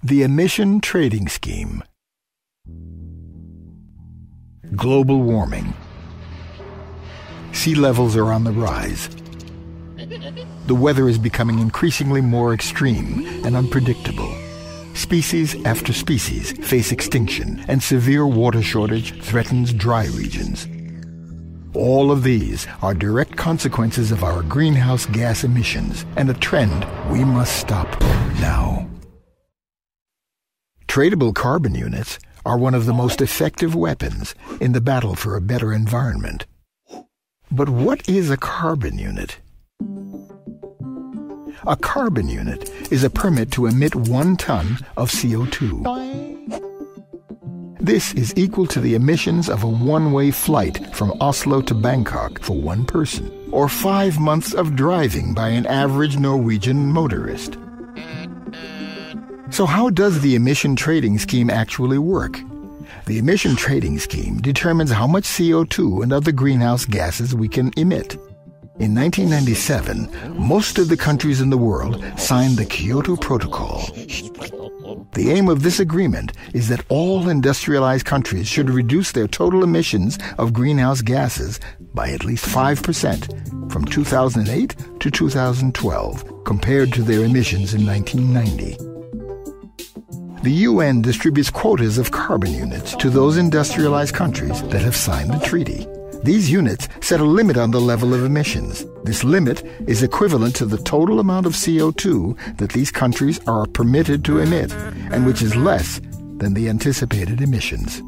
The Emission Trading Scheme. Global warming. Sea levels are on the rise. The weather is becoming increasingly more extreme and unpredictable. Species after species face extinction, and severe water shortage threatens dry regions. All of these are direct consequences of our greenhouse gas emissions, and a trend we must stop now. Tradable carbon units are one of the most effective weapons in the battle for a better environment. But what is a carbon unit? A carbon unit is a permit to emit 1 ton of CO2. This is equal to the emissions of a one-way flight from Oslo to Bangkok for one person, or 5 months of driving by an average Norwegian motorist. So how does the emission trading scheme actually work? The emission trading scheme determines how much CO2 and other greenhouse gases we can emit. In 1997, most of the countries in the world signed the Kyoto Protocol. The aim of this agreement is that all industrialized countries should reduce their total emissions of greenhouse gases by at least 5% from 2008 to 2012, compared to their emissions in 1990. The UN distributes quotas of carbon units to those industrialized countries that have signed the treaty. These units set a limit on the level of emissions. This limit is equivalent to the total amount of CO2 that these countries are permitted to emit, and which is less than the anticipated emissions.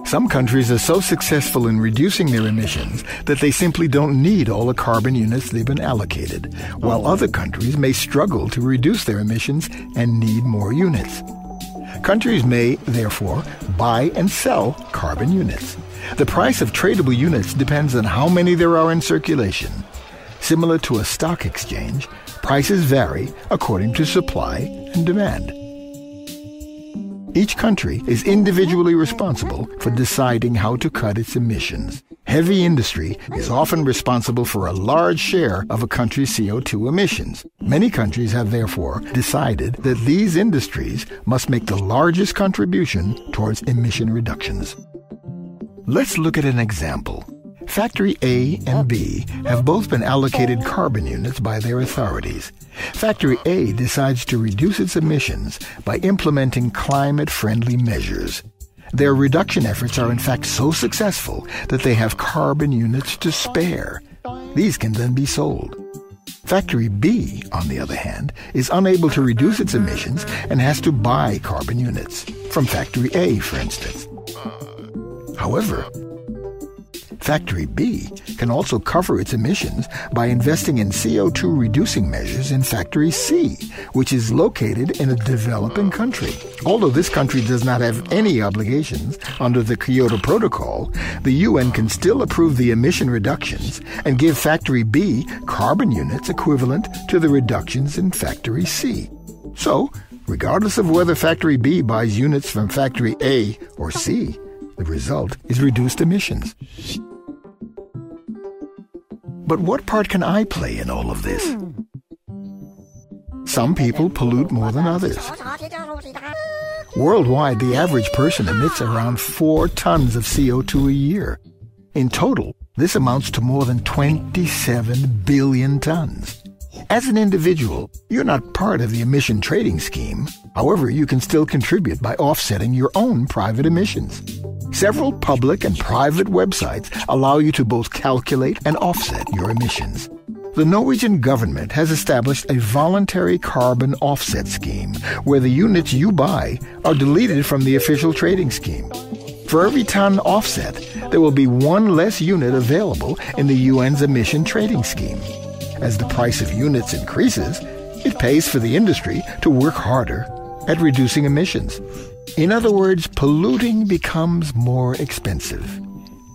Some countries are so successful in reducing their emissions that they simply don't need all the carbon units they've been allocated, while other countries may struggle to reduce their emissions and need more units. Countries may, therefore, buy and sell carbon units. The price of tradable units depends on how many there are in circulation. Similar to a stock exchange, prices vary according to supply and demand. Each country is individually responsible for deciding how to cut its emissions. Heavy industry is often responsible for a large share of a country's CO2 emissions. Many countries have therefore decided that these industries must make the largest contribution towards emission reductions. Let's look at an example. Factory A and B have both been allocated carbon units by their authorities. Factory A decides to reduce its emissions by implementing climate-friendly measures. Their reduction efforts are in fact so successful that they have carbon units to spare. These can then be sold. Factory B, on the other hand, is unable to reduce its emissions and has to buy carbon units, from Factory A, for instance. However, Factory B can also cover its emissions by investing in CO2 reducing measures in Factory C, which is located in a developing country. Although this country does not have any obligations under the Kyoto Protocol, the UN can still approve the emission reductions and give Factory B carbon units equivalent to the reductions in Factory C. So, regardless of whether Factory B buys units from Factory A or C, the result is reduced emissions. But what part can I play in all of this? Some people pollute more than others. Worldwide, the average person emits around 4 tons of CO2 a year. In total, this amounts to more than 27 billion tons. As an individual, you're not part of the emission trading scheme. However, you can still contribute by offsetting your own private emissions. Several public and private websites allow you to both calculate and offset your emissions. The Norwegian government has established a voluntary carbon offset scheme where the units you buy are deleted from the official trading scheme. For every ton offset, there will be 1 less unit available in the UN's emission trading scheme. As the price of units increases, it pays for the industry to work harder at reducing emissions. In other words, polluting becomes more expensive.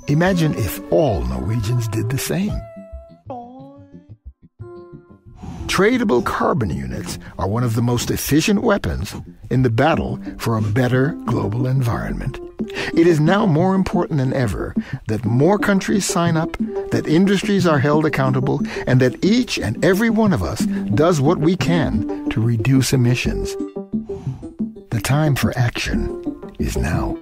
Imagine if all Norwegians did the same. Tradable carbon units are one of the most efficient weapons in the battle for a better global environment. It is now more important than ever that more countries sign up, that industries are held accountable, and that each and every one of us does what we can to reduce emissions. time for action is now.